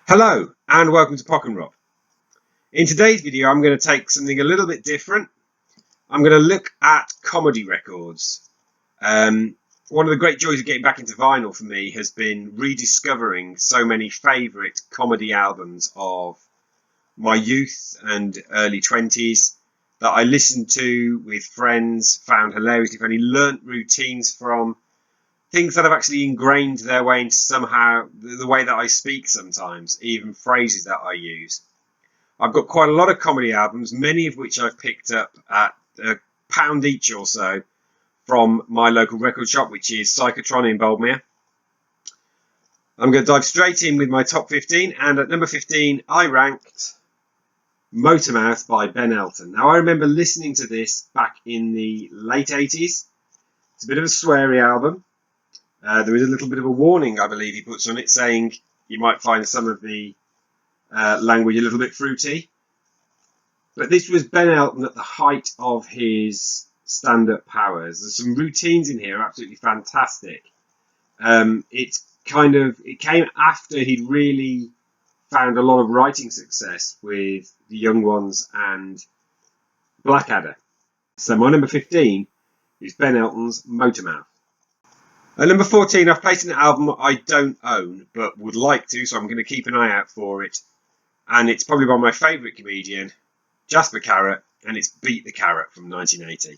Hello and welcome to Pockenrop. In today's video I'm going to take something a little bit different. I'm going to look at comedy records. One of the great joys of getting back into vinyl for me has been rediscovering so many favourite comedy albums of my youth and early 20s that I listened to with friends, found hilariously funny, learnt routines from, things that have actually ingrained their way into somehow the way that I speak sometimes, even phrases that I use. I've got quite a lot of comedy albums, many of which I've picked up at £1 each or so from my local record shop, which is Psychotron in Boldmere. I'm going to dive straight in with my top 15, and at number 15 I ranked Motormouth by Ben Elton. Now I remember listening to this back in the late 80s. It's a bit of a sweary album. There is a little bit of a warning, I believe, he puts on it, saying you might find some of the language a little bit fruity. But this was Ben Elton at the height of his stand-up powers. There's some routines in here, absolutely fantastic. It came after he'd really found a lot of writing success with The Young Ones and Blackadder. So my number 15 is Ben Elton's Motormouth. At number 14, I've placed an album I don't own, but would like to, so I'm going to keep an eye out for it. And it's probably by my favourite comedian, Jasper Carrot, and it's Beat the Carrot from 1980.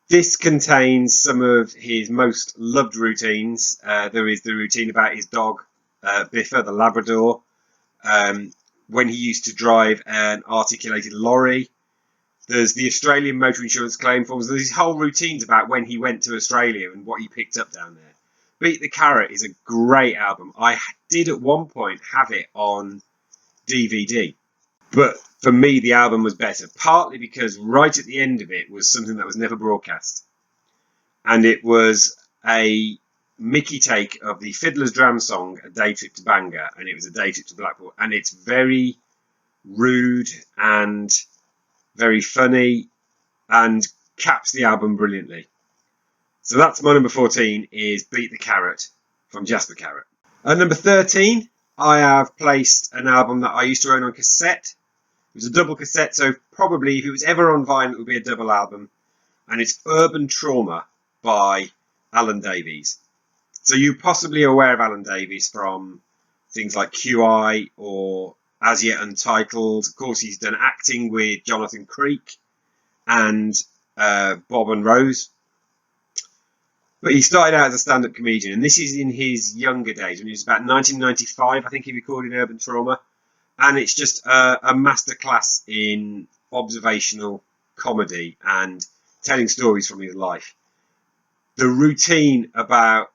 This contains some of his most loved routines. There is the routine about his dog, Biffa, the Labrador, when he used to drive an articulated lorry. There's the Australian motor insurance claim forms. There's these whole routines about when he went to Australia and what he picked up down there. Beat the Carrot is a great album. I did at one point have it on DVD. But for me, the album was better. Partly because right at the end of it was something that was never broadcast. And it was a Mickey take of the Fiddler's Dram song, A Day Trip to Bangor. And it was A Day Trip to Blackpool. And it's very rude and very funny and caps the album brilliantly. So that's my number 14, is Beat the Carrot from Jasper Carrot. At number 13, I have placed an album that I used to own on cassette. It was a double cassette, so probably if it was ever on vinyl it would be a double album. And it's Urban Trauma by Alan Davies. So you're possibly aware of Alan Davies from things like QI or As Yet Untitled. Of course, he's done acting with Jonathan Creek and Bob and Rose. But he started out as a stand-up comedian, and this is in his younger days, when he was about 1995, I think he recorded Urban Trauma. And it's just a masterclass in observational comedy and telling stories from his life. The routine about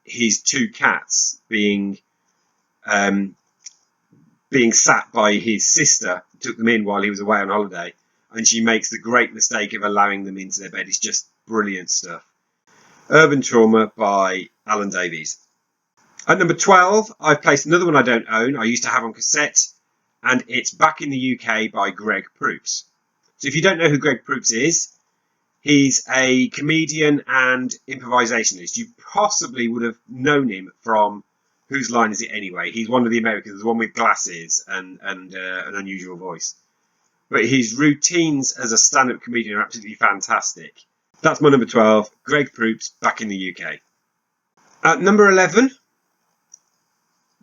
his two cats being sat by his sister, took them in while he was away on holiday, and she makes the great mistake of allowing them into their bed. It's just brilliant stuff. Urban Trauma by Alan Davies. At number 12, I've placed another one I don't own. I used to have on cassette, and it's Back in the UK by Greg Proops. So if you don't know who Greg Proops is, he's a comedian and improvisationalist. You possibly would have known him from Whose Line Is It Anyway? He's one of the Americans, the one with glasses and an unusual voice. But his routines as a stand-up comedian are absolutely fantastic. That's my number 12, Greg Proops, Back in the UK. At number 11,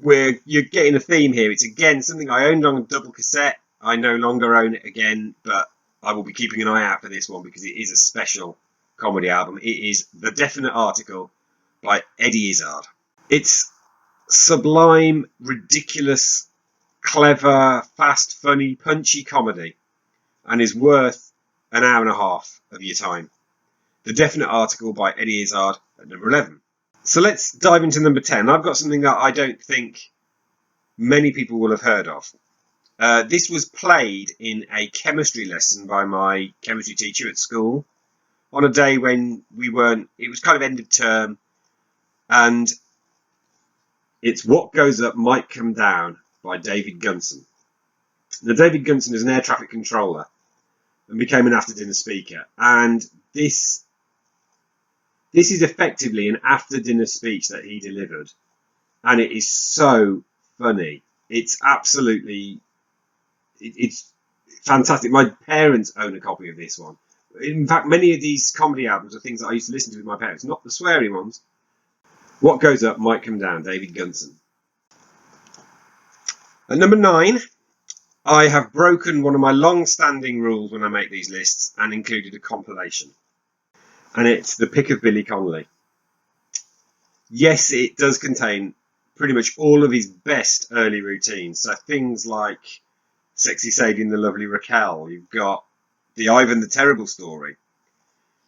you're getting a theme here. It's again something I owned on a double cassette. I no longer own it again, but I will be keeping an eye out for this one because it is a special comedy album. It is The Definite Article by Eddie Izzard. It's sublime, ridiculous, clever, fast, funny, punchy comedy, and is worth an hour and a half of your time. The Definite Article by Eddie Izzard at number 11. So let's dive into number 10. I've got something that I don't think many people will have heard of. This was played in a chemistry lesson by my chemistry teacher at school on a day when it was kind of end of term, and it's What Goes Up Might Come Down by David Gunson. Now, David Gunson is an air traffic controller and became an after-dinner speaker. And this is effectively an after-dinner speech that he delivered. And it is so funny. It's absolutely, it's fantastic. My parents own a copy of this one. In fact, many of these comedy albums are things that I used to listen to with my parents, not the sweary ones. What Goes Up Might Come Down, David Gunson. At number 9, I have broken one of my long-standing rules when I make these lists and included a compilation. And it's The Pick of Billy Conley. Yes, it does contain pretty much all of his best early routines. So things like Sexy Sadie and the Lovely Raquel. You've got the Ivan the Terrible story.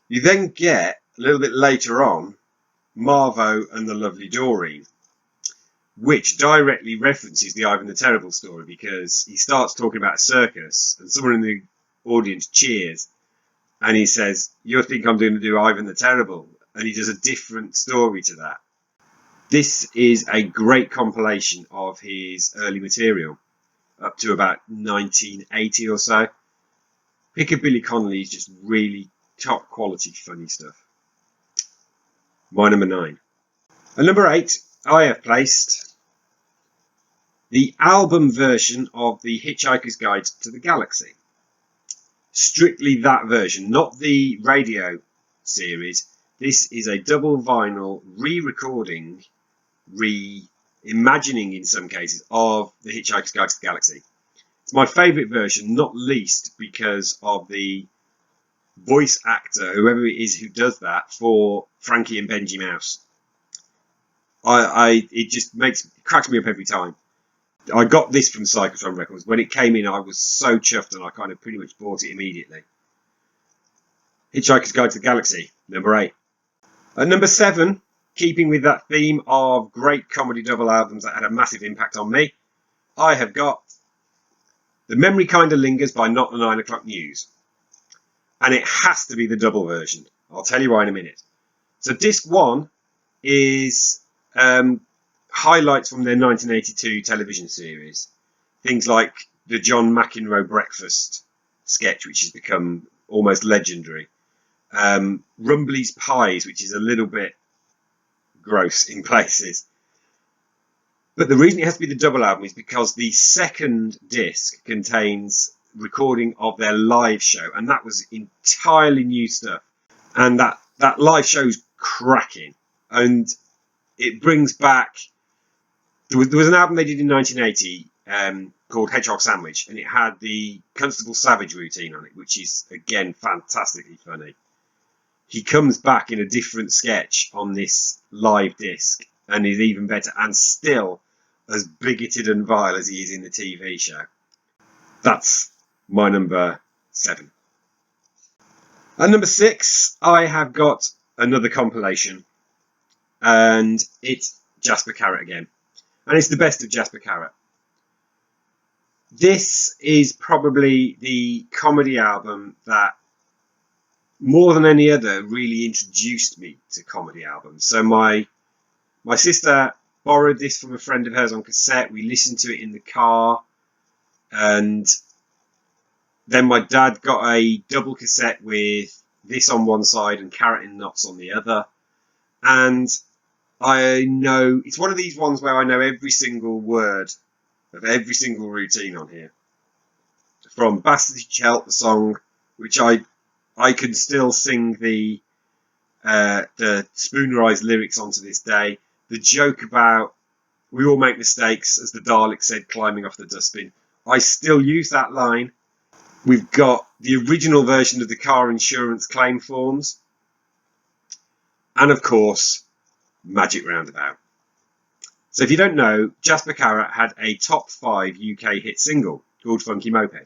You then get, a little bit later on, Marvo and the Lovely Doreen, which directly references the Ivan the Terrible story, because he starts talking about a circus and someone in the audience cheers and he says, "You think I'm going to do Ivan the Terrible?" And he does a different story to that. This is a great compilation of his early material up to about 1980 or so. Pick of Billy Conley is just really top quality funny stuff. My number 9. At number 8, I have placed the album version of The Hitchhiker's Guide to the Galaxy. Strictly that version, not the radio series. This is a double vinyl re-recording, reimagining in some cases, of The Hitchhiker's Guide to the Galaxy. It's my favourite version, not least because of the voice actor, whoever it is who does that, for Frankie and Benji Mouse. It just cracks me up every time. I got this from Psychotron Records. When it came in, I was so chuffed and I kind of pretty much bought it immediately. Hitchhiker's Guide to the Galaxy, number 8. At number 7, keeping with that theme of great comedy double albums that had a massive impact on me, I have got The Memory Kinda Lingers by Not the 9 O'Clock News. And it has to be the double version. I'll tell you why in a minute. So disc 1 is highlights from their 1982 television series. Things like the John McEnroe breakfast sketch, which has become almost legendary. Rumbly's Pies, which is a little bit gross in places. But the reason it has to be the double album is because the second disc contains recording of their live show, and that was entirely new stuff. And that live show's cracking. And it brings back... There was an album they did in 1980 called Hedgehog Sandwich, and it had the Constable Savage routine on it, which is, again, fantastically funny. He comes back in a different sketch on this live disc, and is even better, and still as bigoted and vile as he is in the TV show. That's my number 7. At number 6, I have got another compilation, and it's Jasper Carrot again. And it's the best of Jasper Carrot. This is probably the comedy album that, more than any other, really introduced me to comedy albums. So my sister borrowed this from a friend of hers on cassette. We listened to it in the car. And then my dad got a double cassette with this on one side and Carrot in Knots on the other. And I know, it's one of these ones where I know every single word of every single routine on here. From Bastard Chelt, the song, which I can still sing the spoonerized lyrics onto this day. The joke about we all make mistakes, as the Dalek said, climbing off the dustbin. I still use that line. We've got the original version of the car insurance claim forms. And of course, Magic Roundabout. So if you don't know, Jasper Carrot had a top 5 UK hit single called Funky Moped.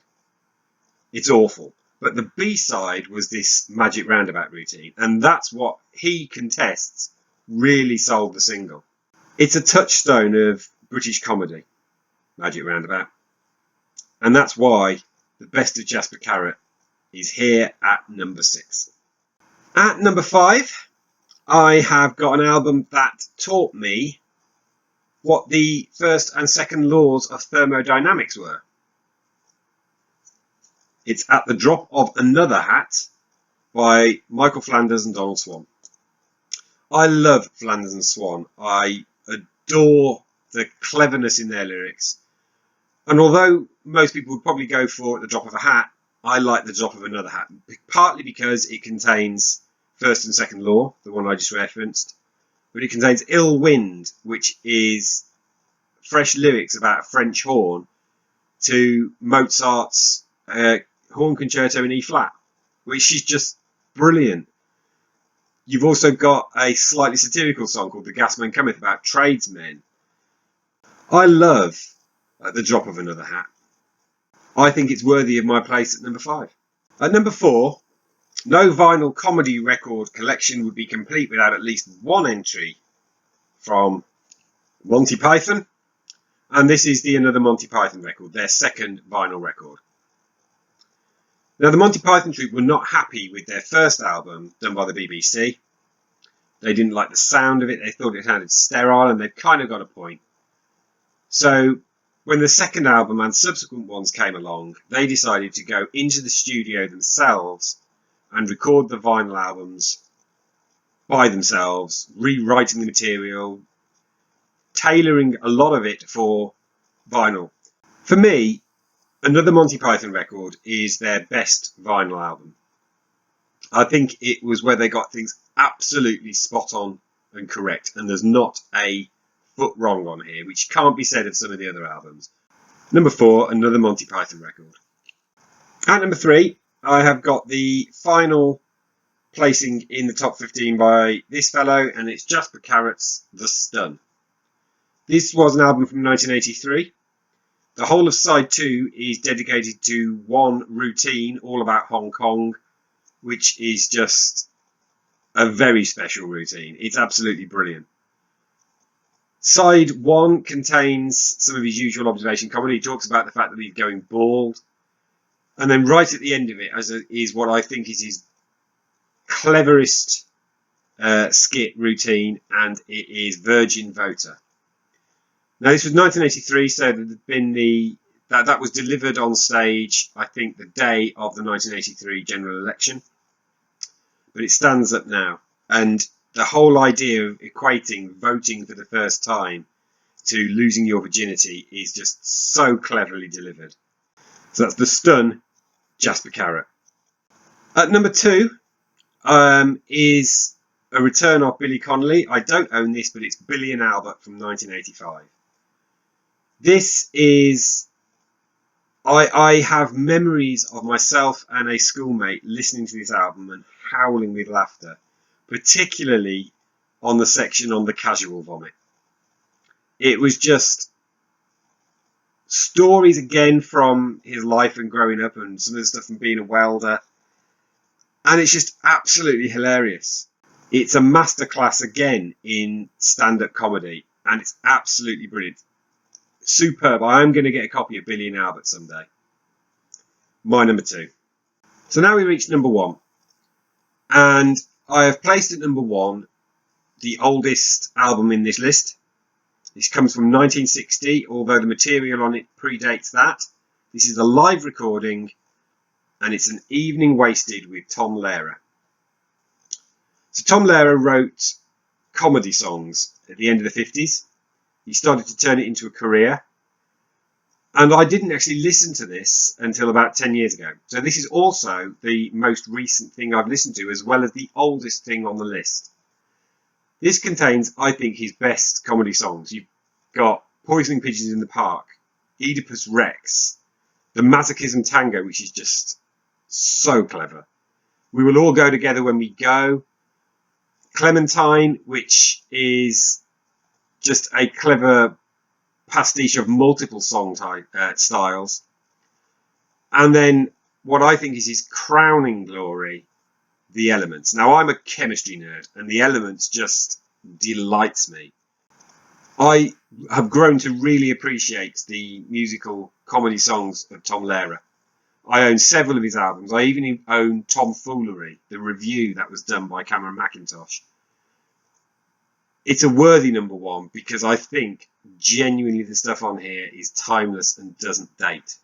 It's awful. But the B-side was this Magic Roundabout routine. And that's what he contests really sold the single. It's a touchstone of British comedy, Magic Roundabout. And that's why the best of Jasper Carrot is here at number 6. At number 5, I have got an album that taught me what the first and second laws of thermodynamics were. It's At the Drop of Another Hat by Michael Flanders and Donald Swann. I love Flanders and Swann. I adore the cleverness in their lyrics. And although most people would probably go for At the Drop of a Hat, I like The Drop of Another Hat, partly because it contains First and Second Law, the one I just referenced, but it contains Ill Wind, which is fresh lyrics about a French horn, to Mozart's Horn Concerto in E-flat, which is just brilliant. You've also got a slightly satirical song called The Gasman Cometh about tradesmen. I love At the Drop of Another Hat. I think it's worthy of my place at number 5. At number 4, no vinyl comedy record collection would be complete without at least one entry from Monty Python. And this is the Another Monty Python record, their second vinyl record. Now, the Monty Python troupe were not happy with their first album done by the BBC. They didn't like the sound of it. They thought it sounded sterile, and they'd kind of got a point. So when the second album and subsequent ones came along, they decided to go into the studio themselves and record the vinyl albums by themselves, rewriting the material, tailoring a lot of it for vinyl. For me, Another Monty Python record is their best vinyl album. I think it was where they got things absolutely spot on and correct, and there's not a foot wrong on here, which can't be said of some of the other albums. Number 4, Another Monty Python record. At number 3, I have got the final placing in the top 15 by this fellow, and it's Jasper Carrot's The Stun. This was an album from 1983. The whole of side 2 is dedicated to one routine all about Hong Kong, which is just a very special routine. It's absolutely brilliant. Side 1 contains some of his usual observation comedy. He talks about the fact that he's going bald. And then right at the end of it is what I think is his cleverest skit routine, and it is Virgin Voter. Now, this was 1983, so there'd been that was delivered on stage, I think, the day of the 1983 general election. But it stands up now. And the whole idea of equating voting for the first time to losing your virginity is just so cleverly delivered. So that's The Stun, Jasper Carrot. At number 2 is a return of Billy Conley. I don't own this, but it's Billy and Albert from 1985. This is... I have memories of myself and a schoolmate listening to this album and howling with laughter, particularly on the section on the casual vomit. It was just stories again from his life and growing up, and some of the stuff from being a welder. And it's just absolutely hilarious. It's a masterclass again in stand-up comedy, and it's absolutely brilliant. Superb. I am going to get a copy of Billy and Albert someday. My number 2. So now we reach number 1. And I have placed at number 1 the oldest album in this list. This comes from 1960, although the material on it predates that. This is a live recording, and it's An Evening Wasted with Tom Lehrer. So Tom Lehrer wrote comedy songs at the end of the 50s. He started to turn it into a career. And I didn't actually listen to this until about 10 years ago. So this is also the most recent thing I've listened to, as well as the oldest thing on the list. This contains, I think, his best comedy songs. You've got Poisoning Pigeons in the Park, Oedipus Rex, The Masochism Tango, which is just so clever. We Will All Go Together When We Go, Clementine, which is just a clever pastiche of multiple song styles. And then what I think is his crowning glory, The Elements. Now, I'm a chemistry nerd, and The Elements just delights me. I have grown to really appreciate the musical comedy songs of Tom Lehrer. I own several of his albums. I even own Tomfoolery, the review that was done by Cameron Mackintosh. It's a worthy number 1 because I think genuinely the stuff on here is timeless and doesn't date.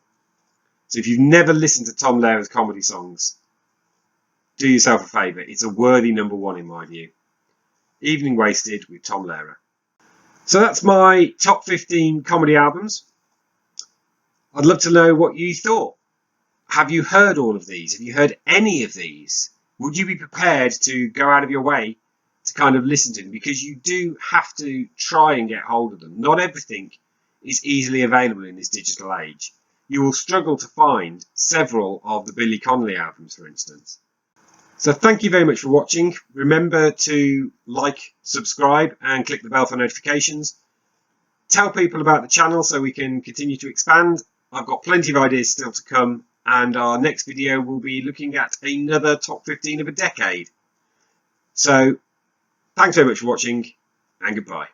So if you've never listened to Tom Lehrer's comedy songs, do yourself a favour. It's a worthy number 1 in my view. Evening Wasted with Tom Lehrer. So that's my top 15 comedy albums. I'd love to know what you thought. Have you heard all of these? Have you heard any of these? Would you be prepared to go out of your way to kind of listen to them? Because you do have to try and get hold of them. Not everything is easily available in this digital age. You will struggle to find several of the Billy Conley albums, for instance. So thank you very much for watching. Remember to like, subscribe and click the bell for notifications. Tell people about the channel so we can continue to expand. I've got plenty of ideas still to come, and our next video will be looking at another top 15 of a decade. So thanks very much for watching, and goodbye.